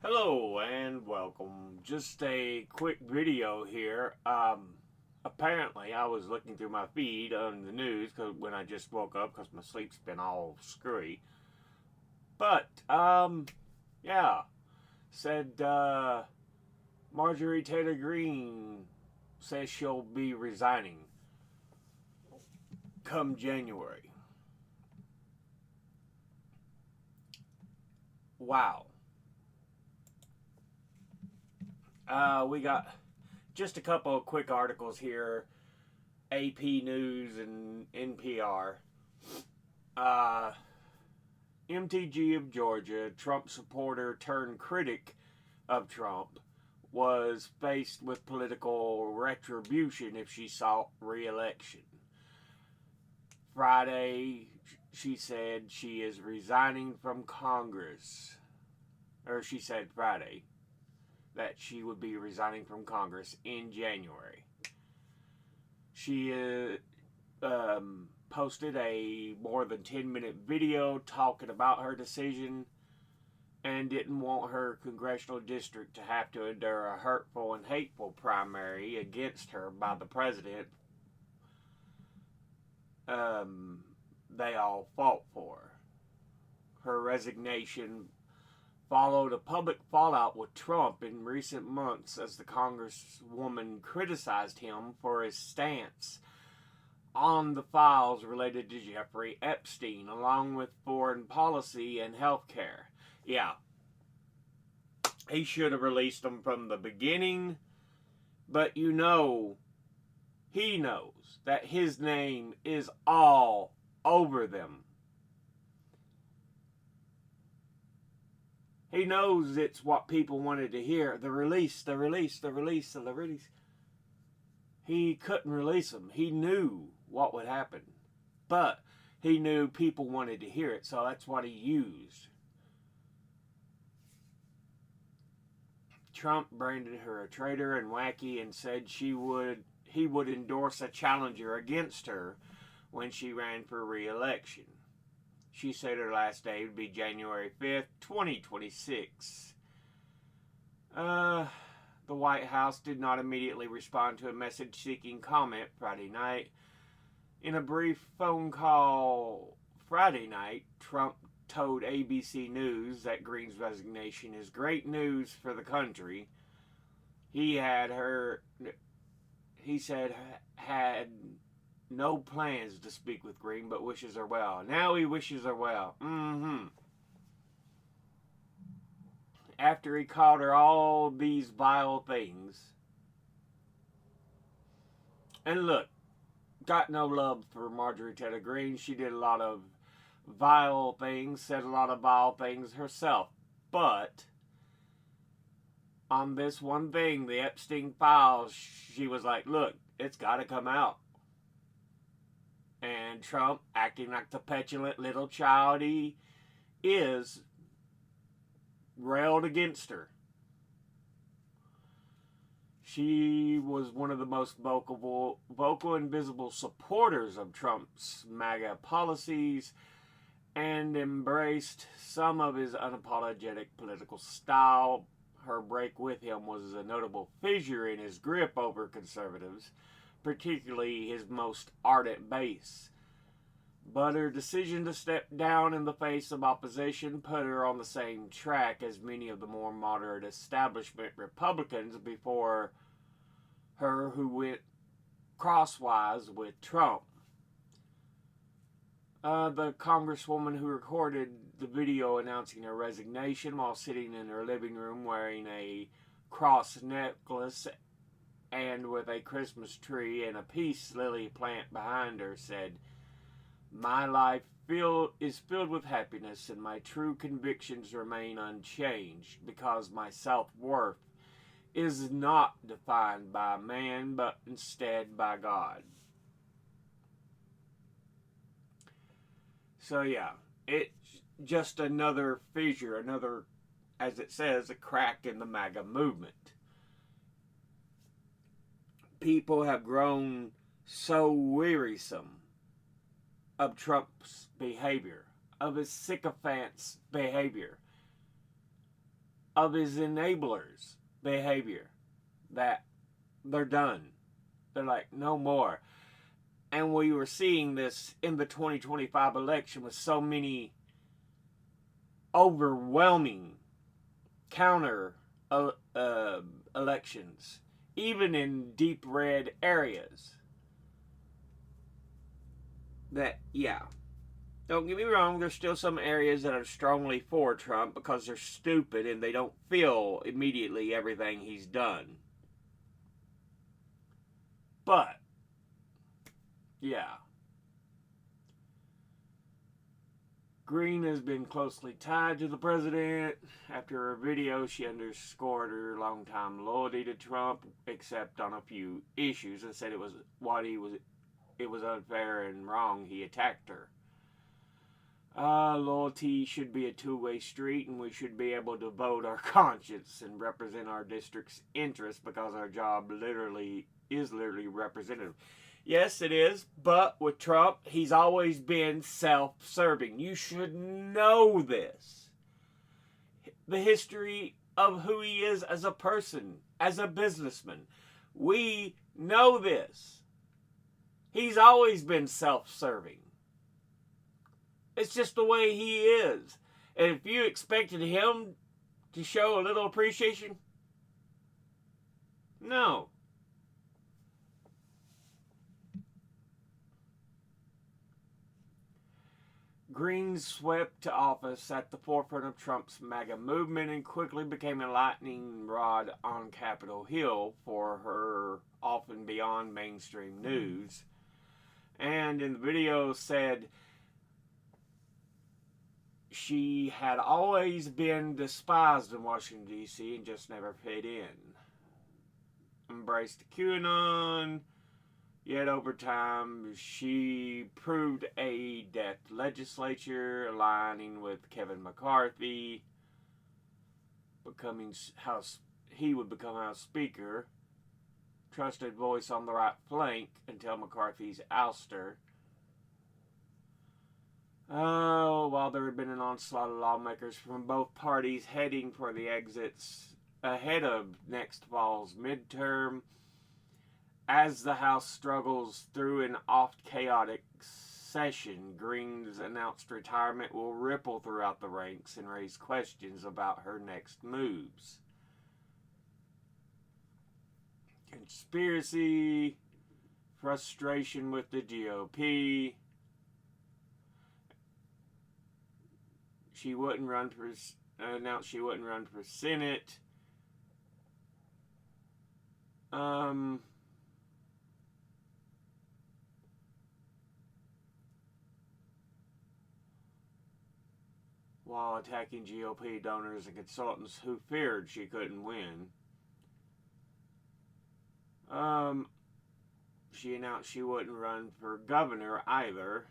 Hello and welcome. Just a quick video here. Apparently, I was looking through my feed on the news when I just woke up because my sleep's been all screwy. But yeah, said Marjorie Taylor Greene says she'll be resigning come January. Wow. We got just a couple of quick articles here. AP News and NPR. Uh, MTG of Georgia, Trump supporter turned critic of Trump, was faced with political retribution if she sought reelection. Friday, she said she is resigning from Congress. Or she said Friday that she would be resigning from Congress in January. She posted a more than 10-minute video talking about her decision and didn't want her congressional district to have to endure a hurtful and hateful primary against her by the president they all fought for. Her resignation followed a public fallout with Trump in recent months as the congresswoman criticized him for his stance on the files related to Jeffrey Epstein, along with foreign policy and health care. Yeah, he should have released them from the beginning, but he knows that his name is all over them. He knows it's what people wanted to hear. The release, the release, the release, the release. He couldn't release them. He knew what would happen. But he knew people wanted to hear it, so that's what he used. Trump branded her a traitor and wacky and said he would endorse a challenger against her when she ran for re-election. She said her last day would be January 5th, 2026. The White House did not immediately respond to a message seeking comment Friday night. In a brief phone call Friday night, Trump told ABC News that Greene's resignation is great news for the country. He said, had no plans to speak with Greene, but wishes her well. Now he wishes her well. After he called her all these vile things. And look, got no love for Marjorie Taylor Greene. She did a lot of vile things, said a lot of vile things herself. But on this one thing, the Epstein files, she was like, look, it's got to come out. And Trump, acting like the petulant little child he is, railed against her. She was one of the most vocal and visible supporters of Trump's MAGA policies and embraced some of his unapologetic political style. Her break with him was a notable fissure in his grip over conservatives, particularly his most ardent base. But her decision to step down in the face of opposition put her on the same track as many of the more moderate establishment Republicans before her who went crosswise with Trump. The congresswoman who recorded the video announcing her resignation while sitting in her living room wearing a cross necklace and with a Christmas tree and a peace lily plant behind her said, "My life is filled with happiness and my true convictions remain unchanged because my self-worth is not defined by man but instead by God." So yeah, it's just another fissure, another, as it says, a crack in the MAGA movement. People have grown so wearisome of Trump's behavior, of his sycophant's behavior. of his enablers' behavior. That they're done. They're like, no more. And we were seeing this in the 2025 election with so many overwhelming counter elections, even in deep red areas. That, yeah. Don't get me wrong, there's still some areas that are strongly for Trump because they're stupid and they don't feel immediately everything he's done. But, yeah. Greene has been closely tied to the president. After her video, she underscored her longtime loyalty to Trump, except on a few issues, and said it was unfair and wrong he attacked her. Loyalty should be a two-way street, and we should be able to vote our conscience and represent our district's interests because our job is literally representative. Yes, it is, but with Trump, he's always been self-serving. You should know this. The history of who he is as a person, as a businessman. We know this. He's always been self-serving. It's just the way he is. And if you expected him to show a little appreciation, no. Greene swept to office at the forefront of Trump's MAGA movement and quickly became a lightning rod on Capitol Hill for her often beyond mainstream news. And in the video said she had always been despised in Washington, D.C. and just never fit in. Embraced QAnon. Yet over time, she proved a deaf legislature, aligning with Kevin McCarthy, he would become House Speaker, trusted voice on the right flank until McCarthy's ouster. While there had been an onslaught of lawmakers from both parties heading for the exits ahead of next fall's midterm, as the House struggles through an oft chaotic session, Greene's announced retirement will ripple throughout the ranks and raise questions about her next moves. Conspiracy, frustration with the GOP. She wouldn't run for, announced she wouldn't run for Senate. While attacking GOP donors and consultants who feared she couldn't win. She announced she wouldn't run for governor either.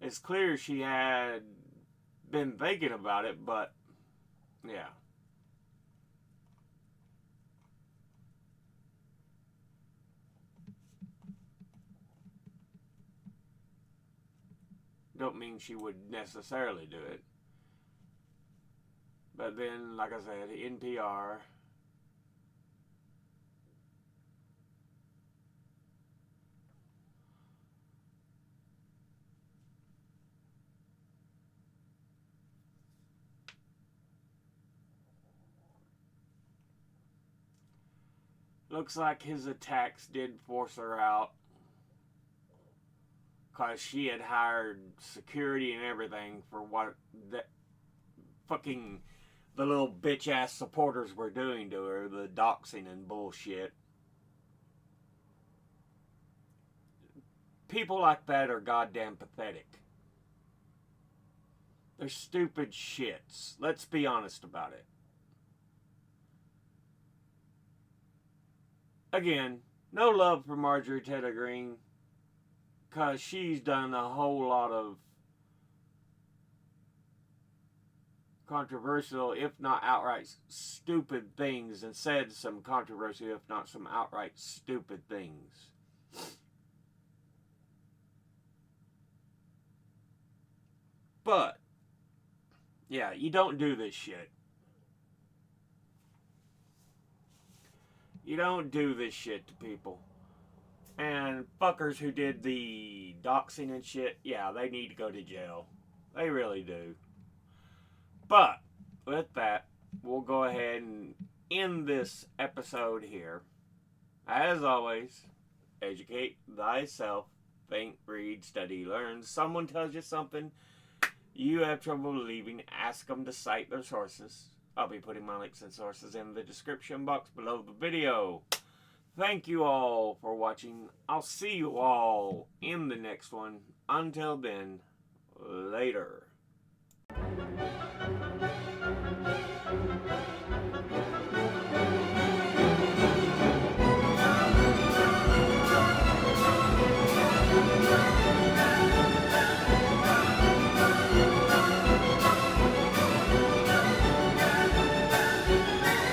It's clear she had been thinking about it, but yeah. Don't mean she would necessarily do it. But then, like I said, NPR. Looks like his attacks did force her out. Because she had hired security and everything for what that fucking the little bitch ass supporters were doing to her, the doxing and bullshit. People like that are goddamn pathetic. They're stupid shits. Let's be honest about it. Again, no love for Marjorie Taylor Greene, because she's done a whole lot of controversial, if not outright stupid things, and said some controversial, if not some outright stupid things. But, yeah, you don't do this shit. You don't do this shit to people. And fuckers who did the doxing and shit, yeah, they need to go to jail. They really do. But, with that, we'll go ahead and end this episode here. As always, educate thyself. Think, read, study, learn. Someone tells you something you have trouble believing, ask them to cite their sources. I'll be putting my links and sources in the description box below the video. Thank you all for watching. I'll see you all in the next one. Until then, later.